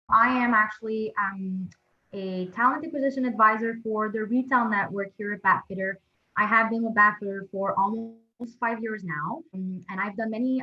I am actually a talent acquisition advisor for the retail network here at Batfitter. I have been with Batfitter for almost 5 years now, and I've done many.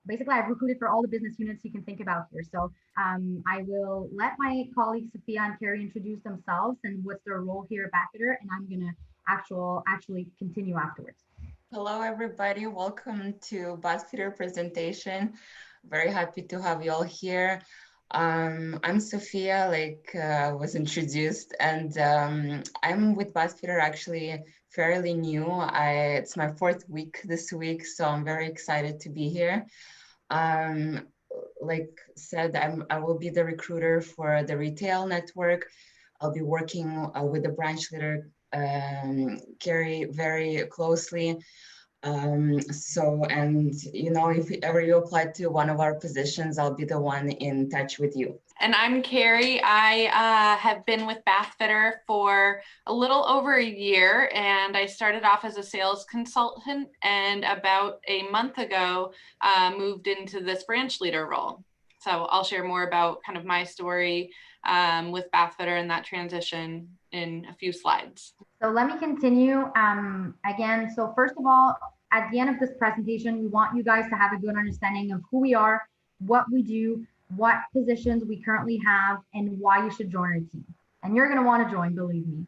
Basically, I've recruited for all the business units you can think about here. So I will let my colleagues Sophia and Carrie introduce themselves and what's their role here at Batfitter, and I'm gonna actually continue afterwards. Hello, everybody. Welcome to BuzzFeeder presentation. Very happy to have you all here. I'm Sophia, was introduced, and I'm with BuzzFeeder actually fairly new. It's my fourth week this week, so I'm very excited to be here. Um, like said, I will be the recruiter for the retail network. I'll be working with the branch leader, Carrie, very closely. And if ever you apply to one of our positions, I'll be the one in touch with you. And I'm Carrie. I have been with Bathfitter for a little over a year, and I started off as a sales consultant, and about a month ago moved into this branch leader role. So I'll share more about kind of my story with Bathfitter and that transition in a few slides. So let me continue again. So first of all, at the end of this presentation, we want you guys to have a good understanding of who we are, what we do, what positions we currently have, and why you should join our team. And you're going to want to join, believe me.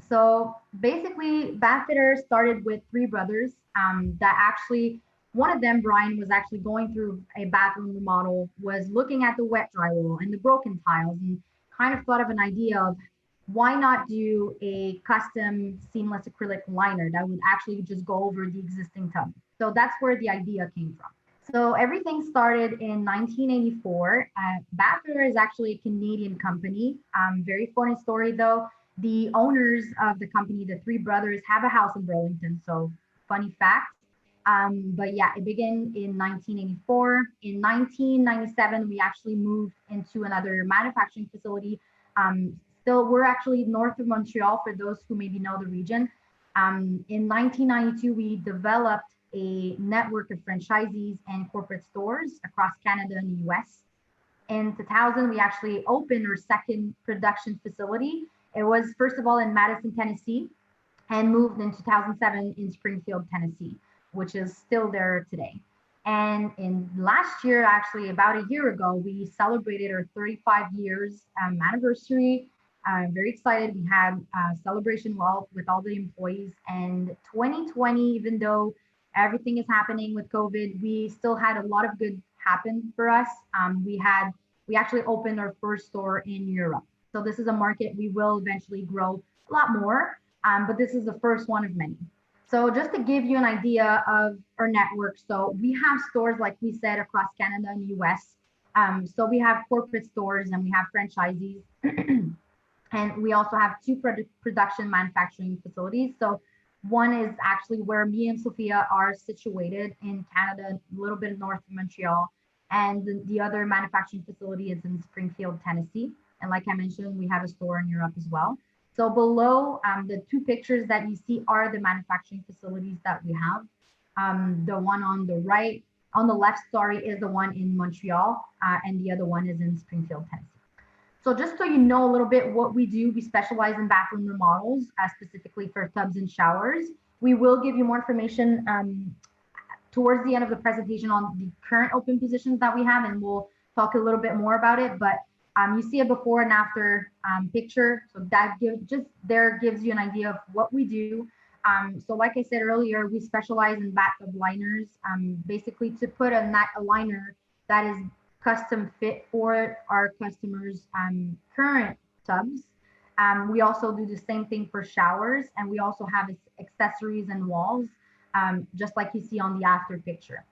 So basically, Bathfitter started with three brothers that actually, one of them, Brian, was actually going through a bathroom remodel, was looking at the wet drywall and the broken tiles, and kind of thought of an idea of why not do a custom seamless acrylic liner that would actually just go over the existing tub. So that's where the idea came from. So everything started in 1984. Bathfitter is actually a Canadian company. Very funny story though. The owners of the company, the three brothers, have a house in Burlington. So funny fact. But yeah, it began in 1984. In 1997, we actually moved into another manufacturing facility. Still, we're actually north of Montreal for those who maybe know the region. In 1992, we developed a network of franchisees and corporate stores across Canada and the US. In 2000, we actually opened our second production facility. It was, first of all, in Madison, Tennessee, and moved in 2007 in Springfield, Tennessee, which is still there today. And in last year, actually about a year ago, we celebrated our 35 years anniversary. I'm very excited. We had a celebration with all the employees. And 2020, even though everything is happening with COVID, we still had a lot of good happen for us. We actually opened our first store in Europe. So this is a market we will eventually grow a lot more, but this is the first one of many. So just to give you an idea of our network, so we have stores, like we said, across Canada and the US. So we have corporate stores and we have franchisees. And we also have two production manufacturing facilities. So one is actually where me and Sophia are situated in Canada, a little bit north of Montreal. And the other manufacturing facility is in Springfield, Tennessee. And like I mentioned, we have a store in Europe as well. So below the two pictures that you see are the manufacturing facilities that we have. The one on the right, on the left, sorry, is the one in Montreal, and the other one is in Springfield, Tennessee. So just so you know a little bit what we do, we specialize in bathroom remodels, specifically for tubs and showers. We will give you more information towards the end of the presentation on the current open positions that we have, and we'll talk a little bit more about it. But you see a before and after picture. So that gives you an idea of what we do. So like I said earlier, we specialize in bathtub liners, basically to put a liner that is custom fit for our customers' current tubs. We also do the same thing for showers, and we also have accessories and walls, just like you see on the after picture.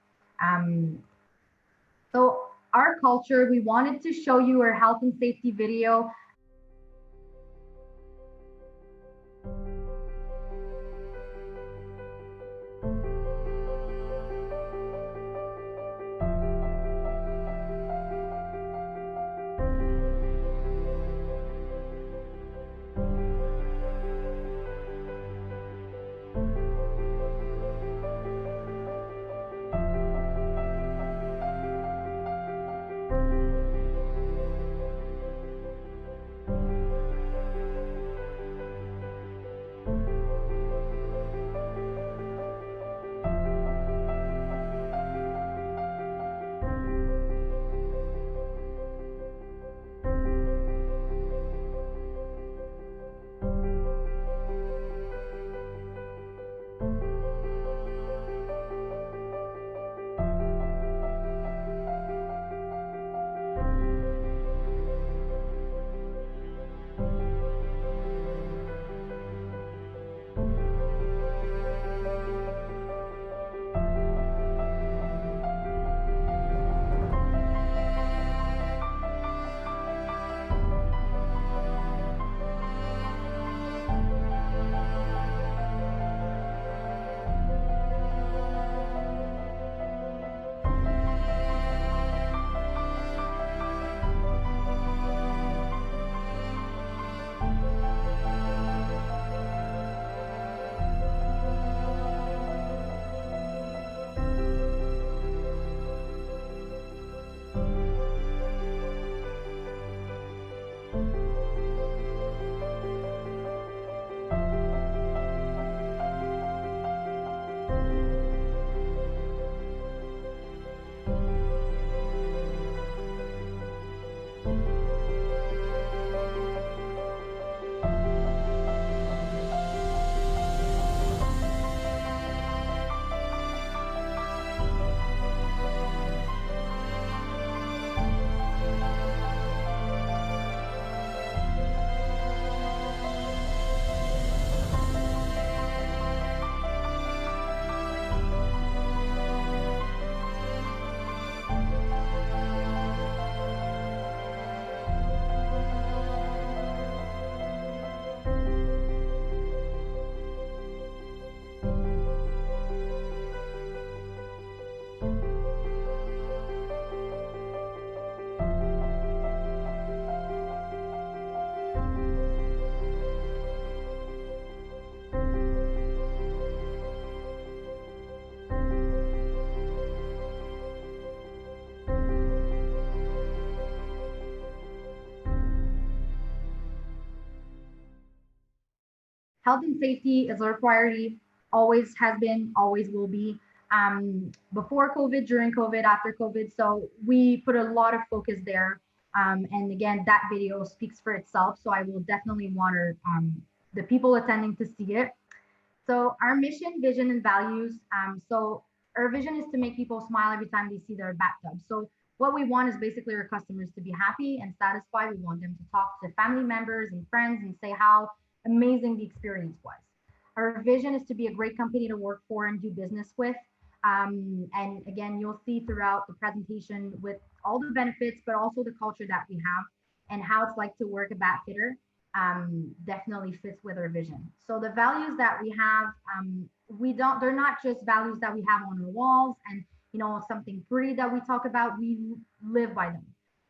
So our culture, we wanted to show you our health and safety video. health and safety is our priority, always has been, always will be. Before COVID, during COVID, after COVID. So we put a lot of focus there. And again, that video speaks for itself. So I will definitely want the people attending to see it. So our mission, vision, and values. So our vision is to make people smile every time they see their bathtub. So what we want is basically our customers to be happy and satisfied. We want them to talk to family members and friends and say how amazing the experience was. Our vision is to be a great company to work for and do business with. And again, you'll see throughout the presentation with all the benefits, but also the culture that we have and how it's like to work at Batfitter. Definitely fits with our vision. So the values that we have, they're not just values that we have on our walls and, something pretty that we talk about, we live by them.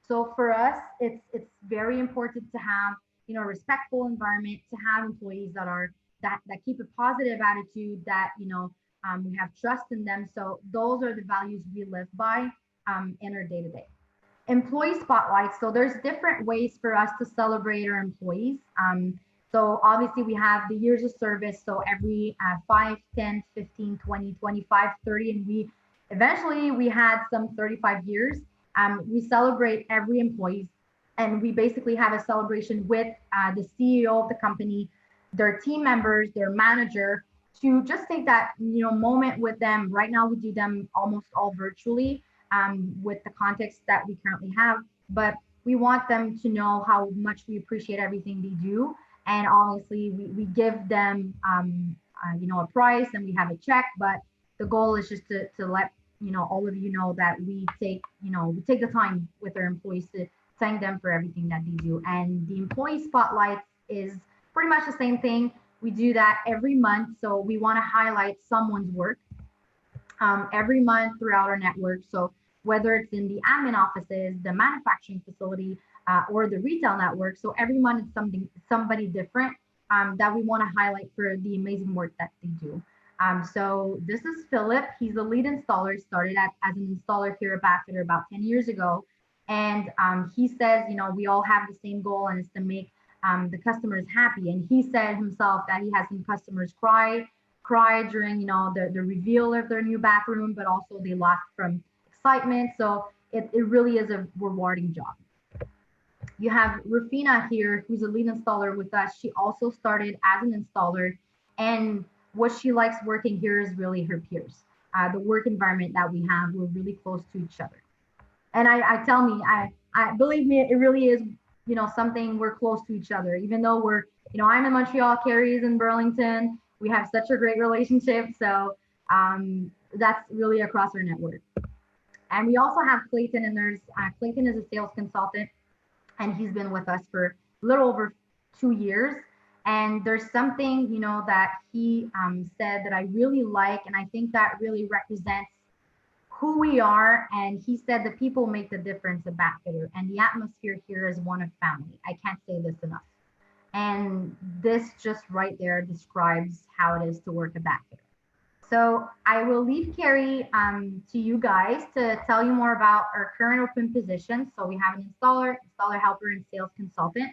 So for us, it's very important to have, a respectful environment, to have employees that keep a positive attitude, that, we have trust in them. So those are the values we live by in our day-to-day. Employee spotlight. So there's different ways for us to celebrate our employees. So obviously we have the years of service. So every 5, 10, 15, 20, 25, 30, and eventually we had some 35 years. We celebrate every employee, and we basically have a celebration with the CEO of the company, their team members, their manager, to just take that moment with them. Right now we do them almost all virtually with the context that we currently have, but we want them to know how much we appreciate everything they do. And obviously we give them a price and we have a check, but the goal is just to let all of you know that we take the time with our employees to thank them for everything that they do. And the employee spotlight is pretty much the same thing. We do that every month. So we want to highlight someone's work every month throughout our network. So whether it's in the admin offices, the manufacturing facility, or the retail network. So every month it's somebody different that we want to highlight for the amazing work that they do. So this is Philip. He's a lead installer, started as an installer here at Batfitter about 10 years ago. And he says, we all have the same goal, and it's to make the customers happy. And he said himself that he has some customers cry during, the reveal of their new bathroom, but also they laugh from excitement. So it really is a rewarding job. You have Rufina here, who's a lead installer with us. She also started as an installer, and what she likes working here is really her peers. The work environment that we have, we're really close to each other. And I believe me, it really is, something we're close to each other, even though we're, I'm in Montreal, Carrie's in Burlington. We have such a great relationship. So that's really across our network. And we also have Clayton, and Clayton is a sales consultant, and he's been with us for a little over 2 years. And there's something, that he said that I really like, and I think that really represents who we are. And he said the people make the difference at Batfitter, and the atmosphere here is one of family. I can't say this enough. And this just right there describes how it is to work at Batfitter. So I will leave Carrie to you guys to tell you more about our current open positions. So we have an installer helper, and sales consultant.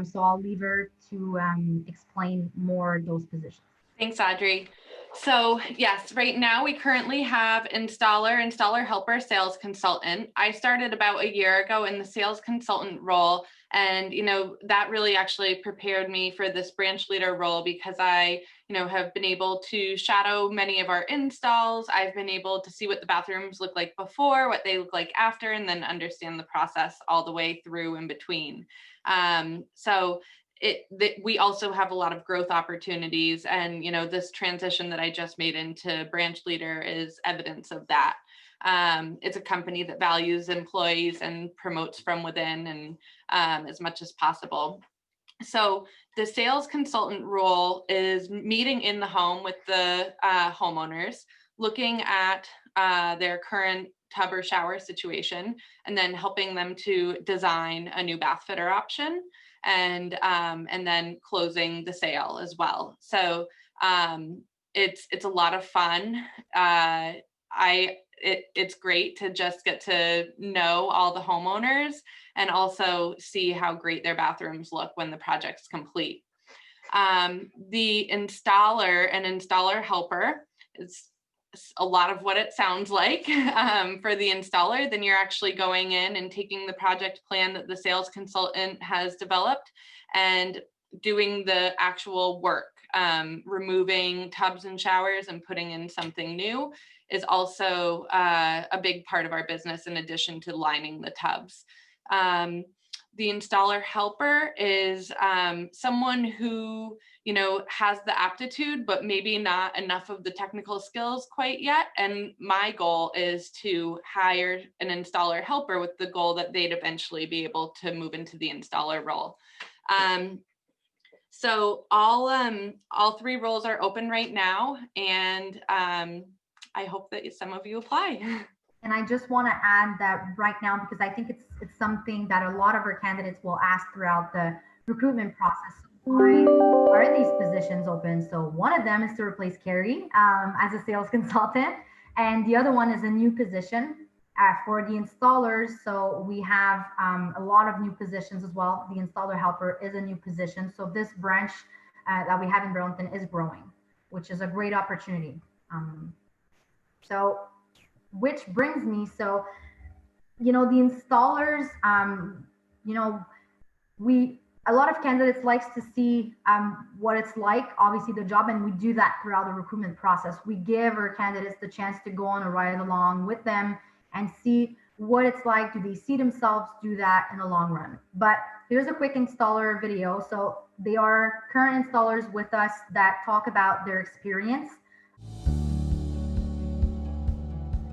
So I'll leave her to explain more those positions. Thanks, Audrey. So yes, right now we currently have installer helper, sales consultant. I started about a year ago in the sales consultant role. And, that really actually prepared me for this branch leader role, because I, have been able to shadow many of our installs. I've been able to see what the bathrooms look like before, what they look like after, and then understand the process all the way through in between. We also have a lot of growth opportunities, and this transition that I just made into branch leader is evidence of that. It's a company that values employees and promotes from within, and as much as possible. So the sales consultant role is meeting in the home with the homeowners, looking at their current tub or shower situation, and then helping them to design a new bath fitter option, and then closing the sale as well. So it's a lot of fun. It's great to just get to know all the homeowners and also see how great their bathrooms look when the project's complete. The installer and installer helper is a lot of what it sounds like for the installer. Then you're actually going in and taking the project plan that the sales consultant has developed and doing the actual work. Removing tubs and showers and putting in something new is also a big part of our business, in addition to lining the tubs. The installer helper is someone who, has the aptitude, but maybe not enough of the technical skills quite yet. And my goal is to hire an installer helper with the goal that they'd eventually be able to move into the installer role. So all three roles are open right now, and I hope that some of you apply. And I just want to add that right now, because I think it's something that a lot of our candidates will ask throughout the recruitment process. Why are these positions open? So one of them is to replace Carrie as a sales consultant, and the other one is a new position for the installers. So we have a lot of new positions as well. The installer helper is a new position. So this branch that we have in Burlington is growing, which is a great opportunity. Which brings me, so, the installers, a lot of candidates likes to see what it's like, obviously the job, and we do that throughout the recruitment process. We give our candidates the chance to go on a ride along with them and see what it's like. Do they see themselves do that in the long run? But here's a quick installer video. So they are current installers with us that talk about their experience.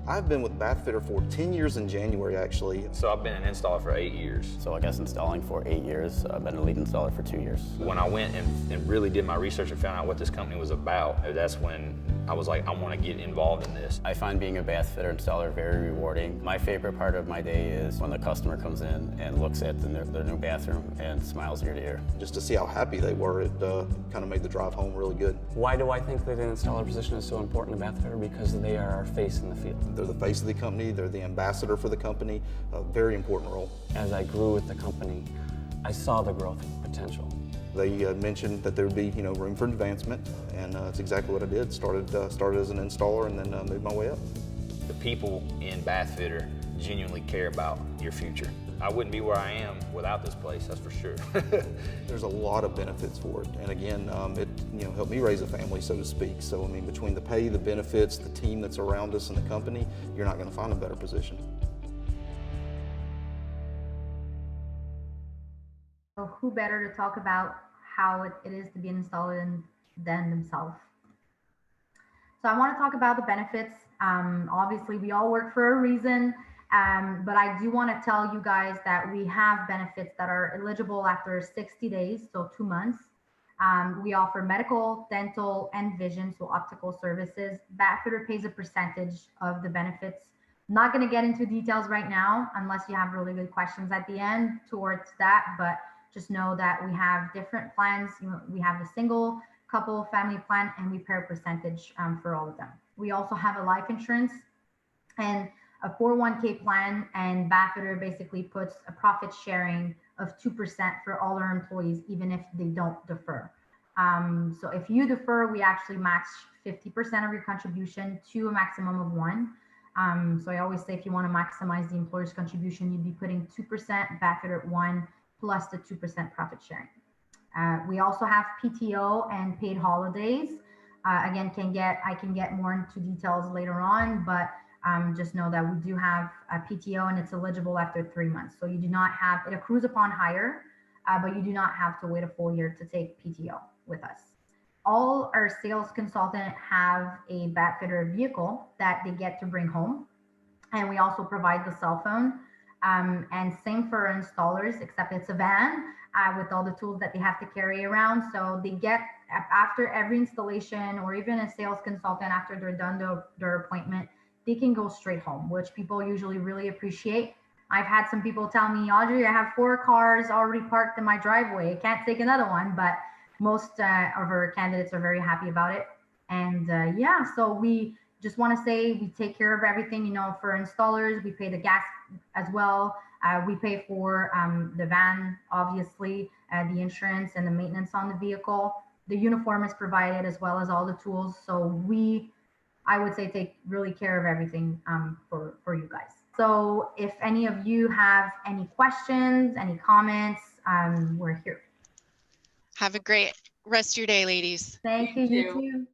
I've been with Bathfitter for 10 years in January, actually. So I've been an installer for 8 years. So I guess installing for 8 years. I've been a lead installer for 2 years. When I went and really did my research and found out what this company was about, that's when I was like, I want to get involved in this. I find being a Bathfitter installer very rewarding. My favorite part of my day is when the customer comes in and looks at their new bathroom and smiles ear to ear. Just to see how happy they were, it kind of made the drive home really good. Why do I think that an installer position is so important to Bathfitter? Because they are our face in the field. They're the face of the company, they're the ambassador for the company, a very important role. As I grew with the company, I saw the growth potential. They mentioned that there would be, room for advancement, and that's exactly what I did. Started as an installer and then moved my way up. The people in Bathfitter genuinely care about your future. I wouldn't be where I am without this place, that's for sure. There's a lot of benefits for it, and again, it helped me raise a family, so to speak. So I mean, between the pay, the benefits, the team that's around us, and the company, you're not going to find a better position. So who better to talk about how it is to be an installer than themselves? So I want to talk about the benefits. Obviously, we all work for a reason. But I do want to tell you guys that we have benefits that are eligible after 60 days, so 2 months. We offer medical, dental, and vision, so optical services. Bathfitter pays a percentage of the benefits. I'm not going to get into details right now unless you have really good questions at the end towards that, but just know that we have different plans. We have the single, couple, family plan, and we pay a percentage for all of them. We also have a life insurance and a 401k plan, and Bathfitter basically puts a profit sharing of 2% for all our employees, even if they don't defer. So if you defer, we actually match 50% of your contribution to a maximum of 1. So I always say if you want to maximize the employer's contribution, you'd be putting 2%, Bathfitter at 1 plus the 2% profit sharing. We also have PTO and paid holidays. Again, I can get more into details later on, but just know that we do have a PTO and it's eligible after 3 months. So you do not have, it accrues upon hire, but you do not have to wait a full year to take PTO with us. All our sales consultants have a Bathfitter vehicle that they get to bring home. And we also provide the cell phone. And same for our installers, except it's a van with all the tools that they have to carry around. So they get, after every installation or even a sales consultant, after they're done their appointment, they can go straight home, which people usually really appreciate. I've had some people tell me, Audrey, I have 4 cars already parked in my driveway. I can't take another one, but most of our candidates are very happy about it. And yeah, so we just want to say we take care of everything, for installers. We pay the gas as well. We pay for the van, obviously, the insurance and the maintenance on the vehicle. the uniform is provided as well as all the tools. So we, I would say, take really care of everything for you guys. So if any of you have any questions, any comments, we're here. Have a great rest of your day, ladies. Thank you, you too.